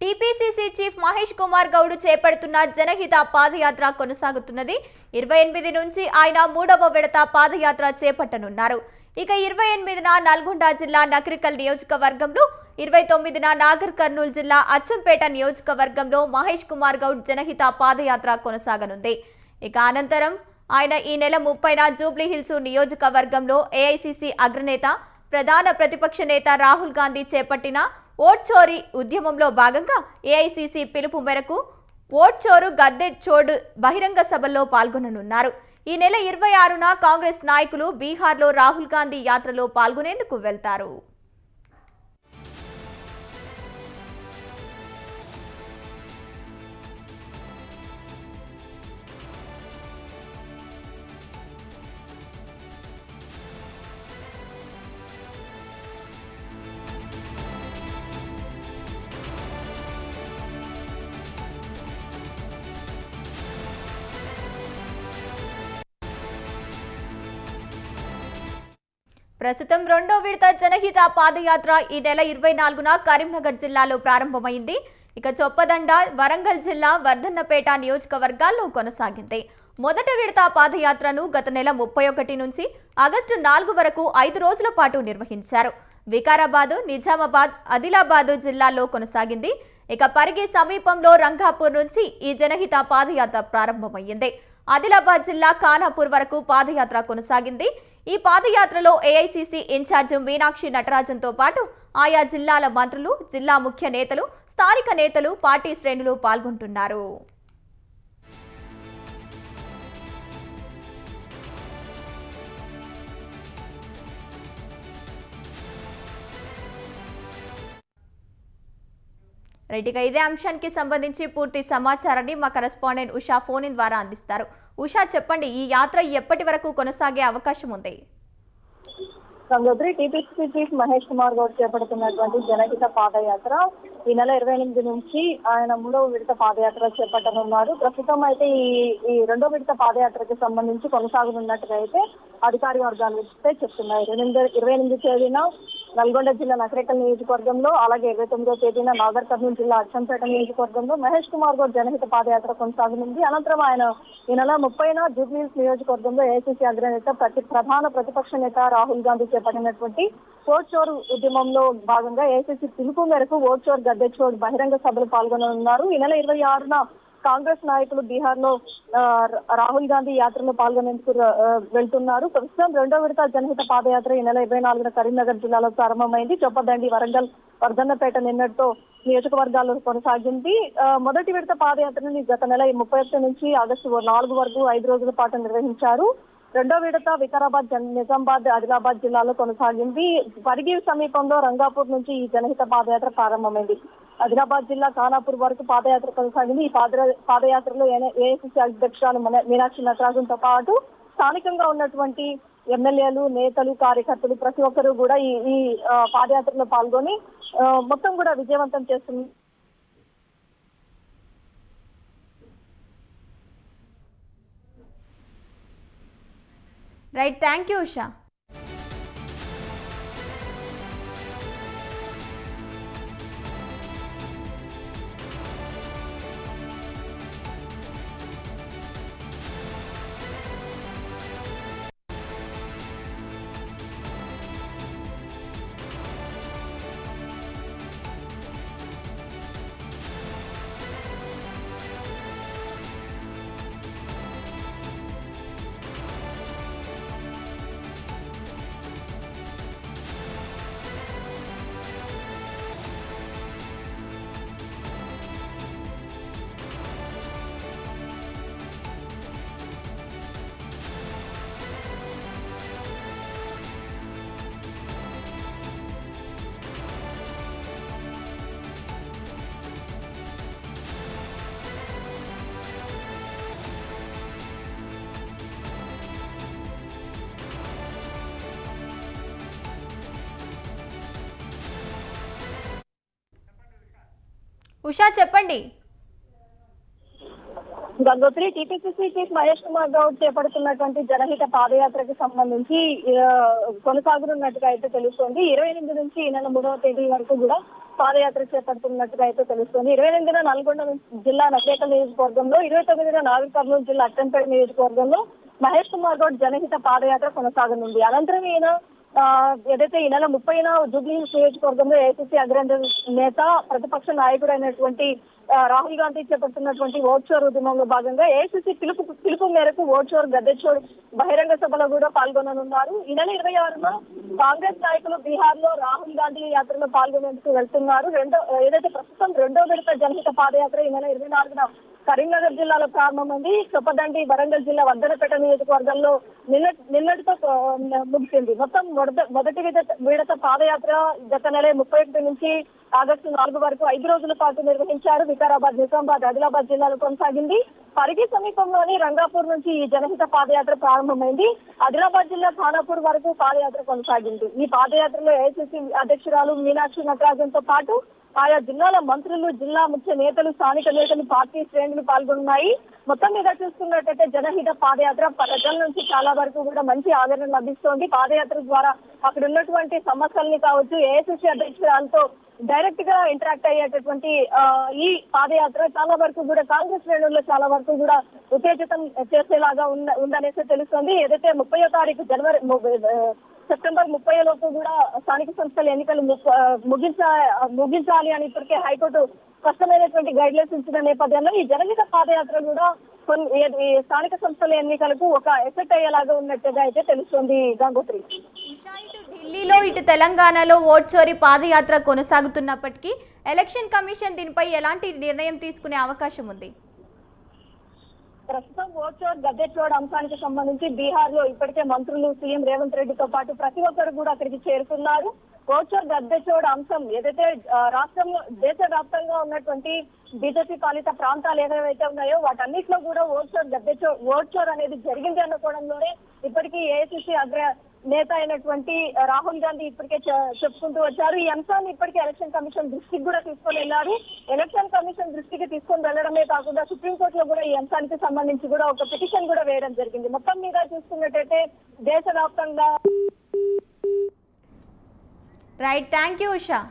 TPCC chief Mahesh Kumar Goud చేపడుతున్న జనహిత పాదయాత్ర కొనసాగుతున్నది. 28 నుంచి ఆయన 3వ విడత పాదయాత్ర చేపట్టనున్నారు. ఇక 28న నల్గొండ జిల్లా నకరికల్ నియోజకవర్గంలో, 29న నాగర్ కర్నూలు జిల్లా అచ్చంపేట నియోజకవర్గంలో మహేష్ కుమార్ గౌడ్ జనహిత పాదయాత్ర కొనసాగనుంది. ఇక అనంతరం ఆయన ఈ నెల 30న జూబ్లీహిల్స్ నియోజకవర్గంలో ఏఐసీసీ అగ్రనేత, ప్రధాన ప్రతిపక్ష నేత రాహుల్ గాంధీ చేపట్టిన ఓట్ చోరీ ఉద్యమంలో భాగంగా ఏఐసీసీ పిలుపు మేరకు ఓట్ చోరు గద్దె చోడు బహిరంగ సభల్లో పాల్గొననున్నారు. ఈ నెల 26న కాంగ్రెస్ నాయకులు బీహార్లో రాహుల్ గాంధీ యాత్రలో పాల్గొనేందుకు వెళ్తారు. ప్రస్తుతం రెండో విడత జనహిత పాదయాత్ర ఈ నెల 24న కరీంనగర్ జిల్లాలో ప్రారంభమైంది. ఇక చొప్పదండ, వరంగల్ జిల్లా వర్ధన్నపేట నియోజకవర్గాల్లో కొనసాగింది. మొదటి విడత పాదయాత్రను గత నెల 31 నుంచి ఆగస్టు 4 వరకు 5 రోజుల పాటు నిర్వహించారు. వికారాబాద్, నిజామాబాద్, ఆదిలాబాద్ జిల్లాల్లో కొనసాగింది. ఇక పరిగి సమీపంలో రంగాపూర్ నుంచి ఈ జనహిత పాదయాత్ర ప్రారంభమైంది. ఆదిలాబాద్ జిల్లా ఖానాపూర్ వరకు పాదయాత్ర కొనసాగింది. ఈ పాదయాత్రలో ఏఐసీసీ ఇన్ఛార్జ్ మీనాక్షి నటరాజన్తో పాటు ఆయా జిల్లాల మంత్రులు, జిల్లా ముఖ్య నేతలు, స్థానిక నేతలు, పార్టీ శ్రేణులు పాల్గొంటున్నారు. రైట్గా ఇదే అంశానికి సంబంధించి పూర్తి సమాచారాన్ని మా కరెస్పాండెంట్ ఉషా ఫోన్ ఇన్ ద్వారా అందిస్తారు. ఉషా, చెప్పండి, ఈ యాత్ర ఎప్పటి వరకు కొనసాగే అవకాశం ఉంది? గంగోత్రి, టీపీసీసీ చీఫ్ మహేష్ కుమార్ గౌడ్ చేపడుతున్నటువంటి జనహిత పాదయాత్ర ఈ నెల 28 నుంచి ఆయన 3వ విడత పాదయాత్ర చేపట్టనున్నారు. ప్రస్తుతం అయితే ఈ 2వ విడత పాదయాత్రకి సంబంధించి కొనసాగనున్నట్టుగా అయితే అధికార వర్గాలు చెప్తున్నాయి. 28 తేదీన నల్గొండ జిల్లా నకరేకల్ నియోజకవర్గంలో, అలాగే 29వ తేదీన నాగర్ కర్నూలు జిల్లా అచ్చంపేట నియోజకవర్గంలో మహేష్ కుమార్ గౌడ్ జనహిత పాదయాత్ర కొనసాగనుంది. అనంతరం ఆయన ఈ నెల 30న జూబ్లీహిల్స్ నియోజకవర్గంలో ఏఐసీసీ అగ్రనేత, ప్రధాన ప్రతిపక్ష నేత రాహుల్ గాంధీ చేపట్టినటువంటి ఓట్ చోరు ఉద్యమంలో భాగంగా ఏఐసీసీ పిలుపు మేరకు ఓట్ చోరు గద్దె చోడు బహిరంగ సభలు పాల్గొననున్నారు. ఈ నెల 26న కాంగ్రెస్ నాయకులు బీహార్లో రాహుల్ గాంధీ యాత్రలో పాల్గొనేందుకు వెళ్తున్నారు. ప్రస్తుతం రెండో విడత జనహిత పాదయాత్ర ఈ నెల 24న కరీంనగర్ జిల్లాలో ప్రారంభమైంది. చొప్పదండి, వరంగల్, వర్ధన్నపేట నిన్నటితో నియోజకవర్గాల్లో కొనసాగింది. మొదటి విడత పాదయాత్రని గత నెల 31 నుంచి ఆగస్టు 4 వరకు 5 రోజుల పాటు నిర్వహించారు. రెండో విడత వికారాబాద్, నిజామాబాద్, ఆదిలాబాద్ జిల్లాలో కొనసాగింది. పరిగి సమీపంలో రంగాపూర్ నుంచి ఈ జనహిత పాదయాత్ర ప్రారంభమైంది. ఆదిలాబాద్ జిల్లా ఖానాపూర్ వరకు పాదయాత్ర కొనసాగింది. ఈ పాదయాత్రలో ఏఐసీసీ అధ్యక్షురాలు మీనాక్షి నటరాజన్తో పాటు స్థానికంగా ఉన్నటువంటి ఎమ్మెల్యేలు, నేతలు, కార్యకర్తలు ప్రతి ఒక్కరూ కూడా ఈ పాదయాత్రలో పాల్గొని మొత్తం కూడా విజయవంతం చేస్తుంది. Right, thank you Usha. Usha, చెప్పండి. గంగోత్రి, టీపీసీసీ చీఫ్ మహేష్ కుమార్ గౌడ్ చేపడుతున్నటువంటి జనహిత పాదయాత్రకు సంబంధించి కొనసాగుతున్నట్టుగా అయితే తెలుస్తోంది. 28 నుంచి ఈ నెల 3వ తేదీ వరకు కూడా పాదయాత్ర చేపడుతున్నట్టుగా అయితే తెలుస్తుంది. 28న నల్గొండ జిల్లా నకరేకల్ నియోజకవర్గంలో, 29న నాగర్ కర్నూలు జిల్లా అచ్చంపేట నియోజకవర్గంలో మహేష్ కుమార్ గౌడ్ జనహిత పాదయాత్ర కొనసాగనుంది. అనంతరం ఈయన ఏదైతే ఈ నెల 30న జూబ్లీ హిల్స్ నియోజకవర్గంలో ఏఐసీసీ అగ్రనేత నేత ప్రతిపక్ష నాయకుడు అయినటువంటి రాహుల్ గాంధీ చేపడుతున్నటువంటి ఓట్ షోర్ ఉద్యమంలో భాగంగా ఏఐసీసీ పిలుపు మేరకు ఓట్ షోర్ గద్దెచోర్ బహిరంగ సభలో కూడా పాల్గొననున్నారు. ఈ నెల 26న కాంగ్రెస్ నాయకులు బీహార్ లో రాహుల్ గాంధీ యాత్రలో పాల్గొనేందుకు వెళ్తున్నారు. ఏదైతే ప్రస్తుతం రెండో విడత జనహిత పాదయాత్ర ఈ నెల 24న కరీంనగర్ జిల్లాలో ప్రారంభమైంది. చొప్పదండి వరంగల్ జిల్లా వర్ధనపేట నియోజకవర్గంలో నిన్నటితో ముగిసింది. మొత్తం మొదటి విడత పాదయాత్ర గత నెల 31 నుంచి ఆగస్టు 4 వరకు 5 రోజుల పాటు నిర్వహించారు. వికారాబాద్, నిజామాబాద్, ఆదిలాబాద్ జిల్లాలో కొనసాగింది. పరిగి సమీపంలోని రంగాపూర్ నుంచి ఈ జనహిత పాదయాత్ర ప్రారంభమైంది. ఆదిలాబాద్ జిల్లా ఖానాపూర్ వరకు పాదయాత్ర కొనసాగింది. ఈ పాదయాత్రలో ఏఐసీసీ అధ్యక్షురాలు మీనాక్షి నటరాజన్ తో పాటు ఆయా జిల్లాల మంత్రులు, జిల్లా ముఖ్య నేతలు, స్థానిక నేతలు, పార్టీ శ్రేణులు పాల్గొన్నాయి. మొత్తం మీద చూస్తున్నట్టయితే జనహిత పాదయాత్ర ప్రజల నుంచి చాలా వరకు కూడా మంచి ఆదరణ లభిస్తోంది. పాదయాత్ర ద్వారా అక్కడ ఉన్నటువంటి సమస్యల్ని కావచ్చు, ఏఐసీసీ అధ్యక్షురాలతో డైరెక్ట్ గా ఇంటరాక్ట్ అయ్యేటటువంటి ఈ పాదయాత్ర చాలా వరకు కూడా కాంగ్రెస్ శ్రేణుల్లో చాలా వరకు కూడా ఉత్తేజితం చేసేలాగా ఉందనేసి తెలుస్తోంది. ఏదైతే 30వ తారీఖు సెప్టెంబర్ 30 లోపు కూడా స్థానిక సంస్థల ఎన్నికలు ముగించాలి అని ఇప్పటికే హైకోర్టు స్పష్టమైనటువంటి గైడ్లైన్స్ ఇచ్చిన నేపథ్యంలో ఈ జనహిత పాదయాత్ర కూడా స్థానిక సంస్థల ఎన్నికలకు ఒక ఎఫెక్ట్ అయ్యేలాగా ఉన్నట్టుగా అయితే తెలుస్తోంది. గంగోత్రి, ఇటు ఢిల్లీలో ఇటు తెలంగాణలో ఓట్ చోరీ పాదయాత్ర కొనసాగుతున్నప్పటికీ ఎలక్షన్ కమిషన్ దీనిపై ఎలాంటి నిర్ణయం తీసుకునే అవకాశం ఉంది? ప్రస్తుతం ఓట్ చోర్ గద్దెచోడ్ అంశానికి సంబంధించి బీహార్ లో ఇప్పటికే మంత్రులు, సీఎం రేవంత్ రెడ్డితో పాటు ప్రతి ఒక్కరు కూడా అక్కడికి చేరుకున్నారు. ఓట్ చోర్ గద్దెచోడ్ అంశం ఏదైతే రాష్ట్రంలో దేశవ్యాప్తంగా ఉన్నటువంటి బీజేపీ పాలిత ప్రాంతాలు ఏవైతే ఉన్నాయో వాటన్నిటిలో కూడా ఓట్ చోర్ అనేది జరిగింది అనుకోవడంలోనే ఇప్పటికీ ఏఐసీసీ నేత అయినటువంటి రాహుల్ గాంధీ ఇప్పటికే చెప్పుకుంటూ వచ్చారు. ఈ అంశాన్ని ఇప్పటికే ఎలక్షన్ కమిషన్ దృష్టికి కూడా తీసుకొని వెళ్లారు. ఎలక్షన్ కమిషన్ దృష్టికి తీసుకొని వెళ్లడమే కాకుండా సుప్రీంకోర్టులో కూడా ఈ అంశానికి సంబంధించి కూడా ఒక పిటిషన్ కూడా వేయడం జరిగింది. మొత్తం మీద చూస్తున్నట్టయితే దేశవ్యాప్తంగా రైట్, థ్యాంక్ యూ ఉషా.